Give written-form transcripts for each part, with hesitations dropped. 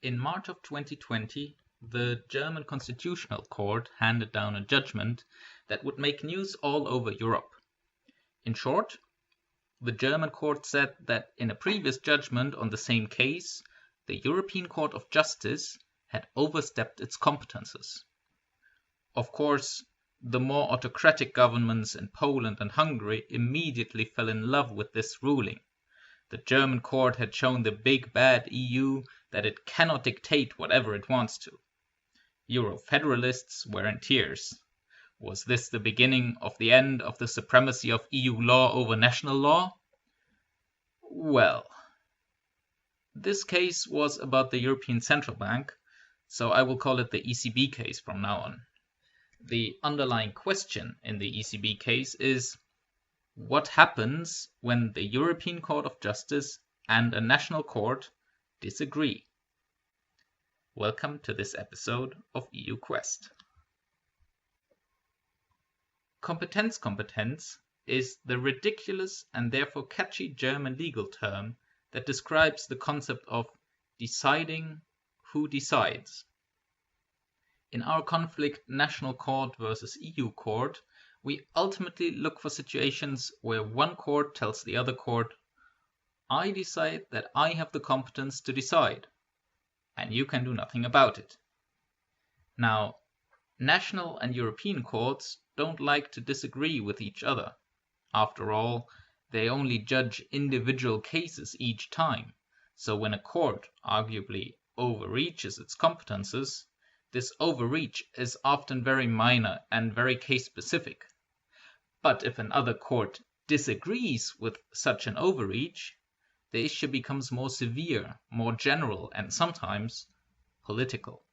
In March of 2020, the German Constitutional Court handed down a judgment that would make news all over Europe. In short, the German court said that in a previous judgment on the same case, the European Court of Justice had overstepped its competences. Of course, the more autocratic governments in Poland and Hungary immediately fell in love with this ruling. The German court had shown the big bad EU that it cannot dictate whatever it wants to. Euro-federalists were in tears. Was this the beginning of the end of the supremacy of EU law over national law? Well, this case was about the European Central Bank, so I will call it the ECB case from now on. The underlying question in the ECB case is, what happens when the European Court of Justice and a national court disagree? Welcome to this episode of EU Quest. Kompetenz-Kompetenz is the ridiculous and therefore catchy German legal term that describes the concept of deciding who decides. In our conflict national court versus EU court, we ultimately look for situations where one court tells the other court, I decide that I have the competence to decide, and you can do nothing about it. Now, national and European courts don't like to disagree with each other. After all, they only judge individual cases each time, so when a court arguably overreaches its competences, this overreach is often very minor and very case-specific. But if another court disagrees with such an overreach, the issue becomes more severe, more general, and sometimes political.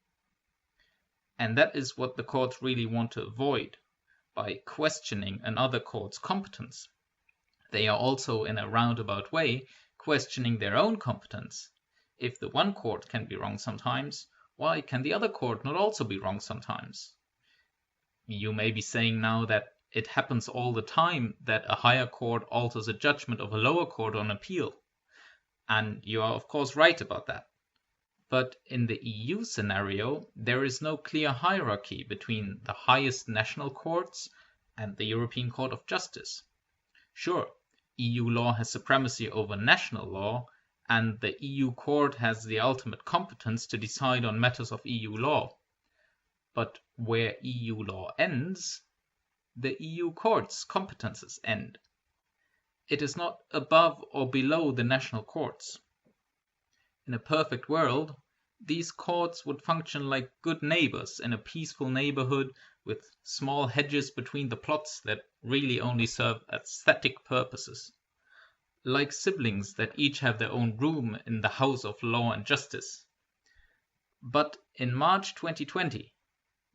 And that is what the courts really want to avoid by questioning another court's competence. They are also, in a roundabout way, questioning their own competence. If the one court can be wrong sometimes, why can the other court not also be wrong sometimes? You may be saying now that it happens all the time that a higher court alters a judgment of a lower court on appeal. And you are of course right about that. But in the EU scenario, there is no clear hierarchy between the highest national courts and the European Court of Justice. Sure, EU law has supremacy over national law, and the EU court has the ultimate competence to decide on matters of EU law. But where EU law ends, the EU court's competences end. It is not above or below the national courts. In a perfect world, these courts would function like good neighbors in a peaceful neighborhood with small hedges between the plots that really only serve aesthetic purposes. Like siblings that each have their own room in the house of law and justice. But in March 2020,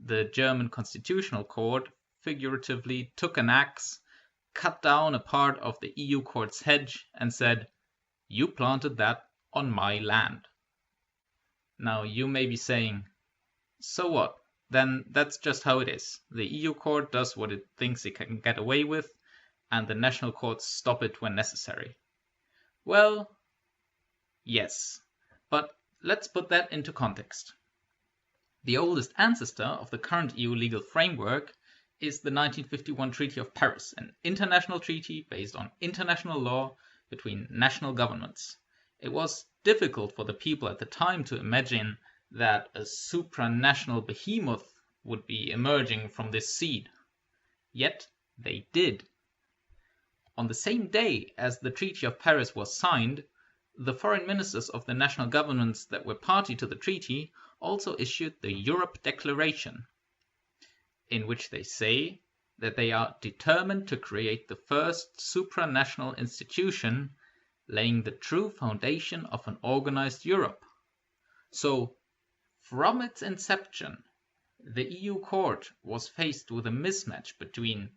the German Constitutional Court figuratively took an axe, cut down a part of the EU court's hedge and said, you planted that on my land. Now you may be saying, so what? Then that's just how it is. The EU court does what it thinks it can get away with, and the national courts stop it when necessary. Well, yes, but let's put that into context. The oldest ancestor of the current EU legal framework is the 1951 Treaty of Paris, an international treaty based on international law between national governments. It was difficult for the people at the time to imagine that a supranational behemoth would be emerging from this seed. Yet they did. On the same day as the Treaty of Paris was signed, the foreign ministers of the national governments that were party to the treaty also issued the Europe Declaration, in which they say that they are determined to create the first supranational institution, laying the true foundation of an organized Europe. So, from its inception, the EU court was faced with a mismatch between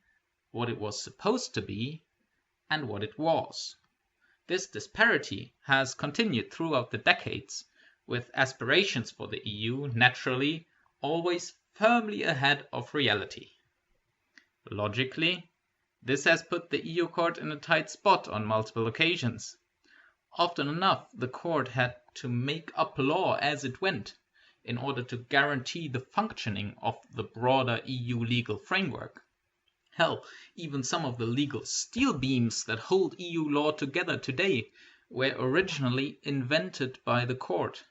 what it was supposed to be and what it was. This disparity has continued throughout the decades, with aspirations for the EU naturally always firmly ahead of reality. Logically, this has put the EU court in a tight spot on multiple occasions. Often enough, the court had to make up law as it went in order to guarantee the functioning of the broader EU legal framework. Hell, even some of the legal steel beams that hold EU law together today were originally invented by the court,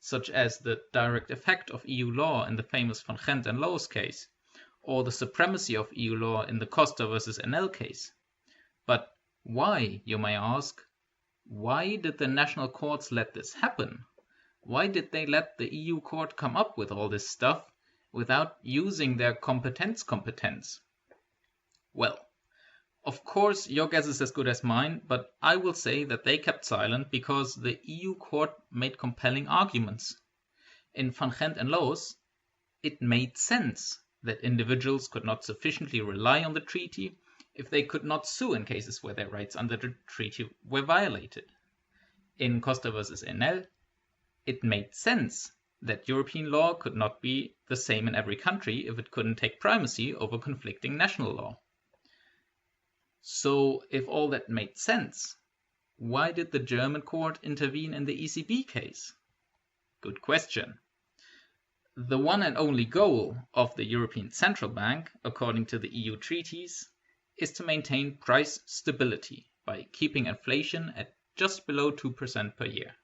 such as the direct effect of EU law in the famous Van Gent and Loos case, or the supremacy of EU law in the Costa versus NL case. But why, you may ask? Why did the national courts let this happen? Why did they let the EU court come up with all this stuff without using their Kompetenz-Kompetenz? Well, of course, your guess is as good as mine, but I will say that they kept silent because the EU court made compelling arguments. In Van Gent and Loos, it made sense that individuals could not sufficiently rely on the treaty if they could not sue in cases where their rights under the treaty were violated. In Costa versus NL, it made sense that European law could not be the same in every country if it couldn't take primacy over conflicting national law. So, if all that made sense, why did the German court intervene in the ECB case? Good question. The one and only goal of the European Central Bank, according to the EU treaties, is to maintain price stability by keeping inflation at just below 2% per year.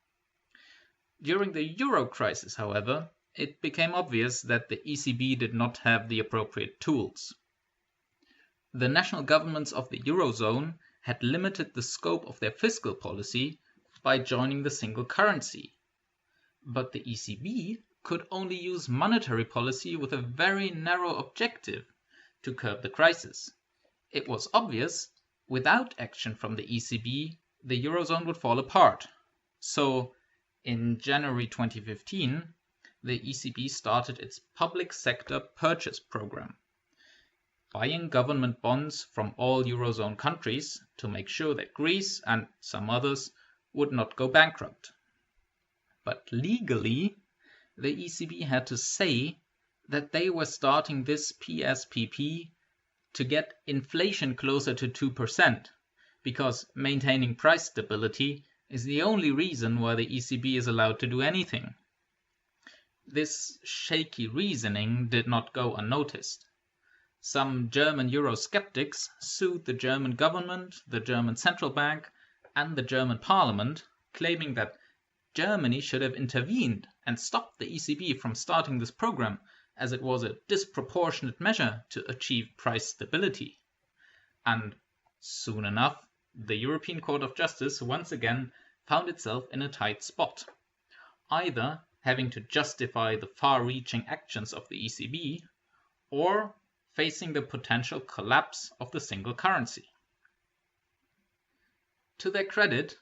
During the euro crisis, however, it became obvious that the ECB did not have the appropriate tools. The national governments of the Eurozone had limited the scope of their fiscal policy by joining the single currency. But the ECB could only use monetary policy with a very narrow objective to curb the crisis. It was obvious, without action from the ECB, the Eurozone would fall apart. So, in January 2015, the ECB started its public sector purchase program, buying government bonds from all Eurozone countries to make sure that Greece and some others would not go bankrupt. But legally, the ECB had to say that they were starting this PSPP to get inflation closer to 2%, because maintaining price stability is the only reason why the ECB is allowed to do anything. This shaky reasoning did not go unnoticed. Some German Eurosceptics sued the German government, the German central bank, and the German parliament, claiming that Germany should have intervened and stopped the ECB from starting this program, as it was a disproportionate measure to achieve price stability. And soon enough, the European Court of Justice once again found itself in a tight spot, either having to justify the far-reaching actions of the ECB, or facing the potential collapse of the single currency. To their credit,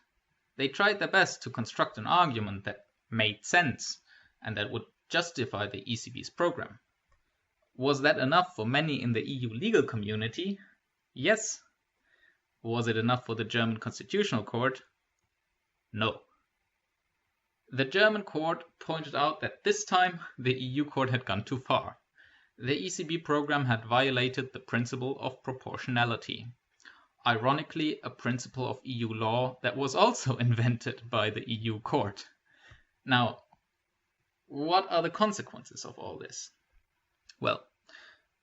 they tried their best to construct an argument that made sense and that would justify the ECB's program. Was that enough for many in the EU legal community? Yes. Was it enough for the German Constitutional Court? No. The German court pointed out that this time the EU court had gone too far. The ECB program had violated the principle of proportionality. Ironically, a principle of EU law that was also invented by the EU court. Now, what are the consequences of all this? Well,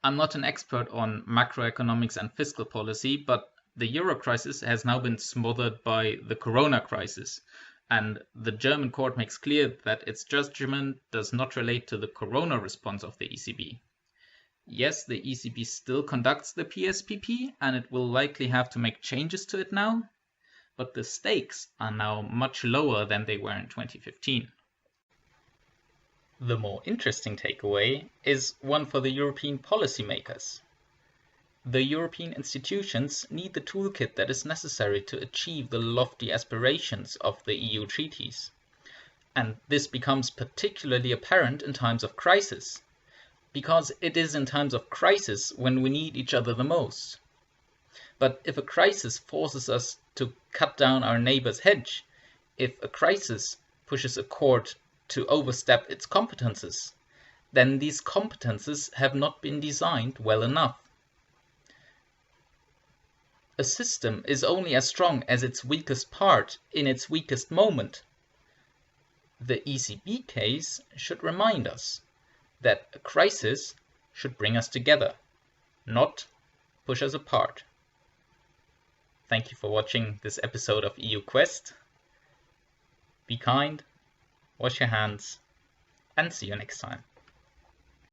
I'm not an expert on macroeconomics and fiscal policy, but the euro crisis has now been smothered by the corona crisis, and the German court makes clear that its judgment does not relate to the corona response of the ECB. Yes, the ECB still conducts the PSPP, and it will likely have to make changes to it now, but the stakes are now much lower than they were in 2015. The more interesting takeaway is one for the European policymakers. The European institutions need the toolkit that is necessary to achieve the lofty aspirations of the EU treaties. And this becomes particularly apparent in times of crisis, because it is in times of crisis when we need each other the most. But if a crisis forces us to cut down our neighbor's hedge, if a crisis pushes a court to overstep its competences, then these competences have not been designed well enough. A system is only as strong as its weakest part in its weakest moment. The ECB case should remind us that a crisis should bring us together, not push us apart. Thank you for watching this episode of EU Quest. Be kind, wash your hands, and see you next time.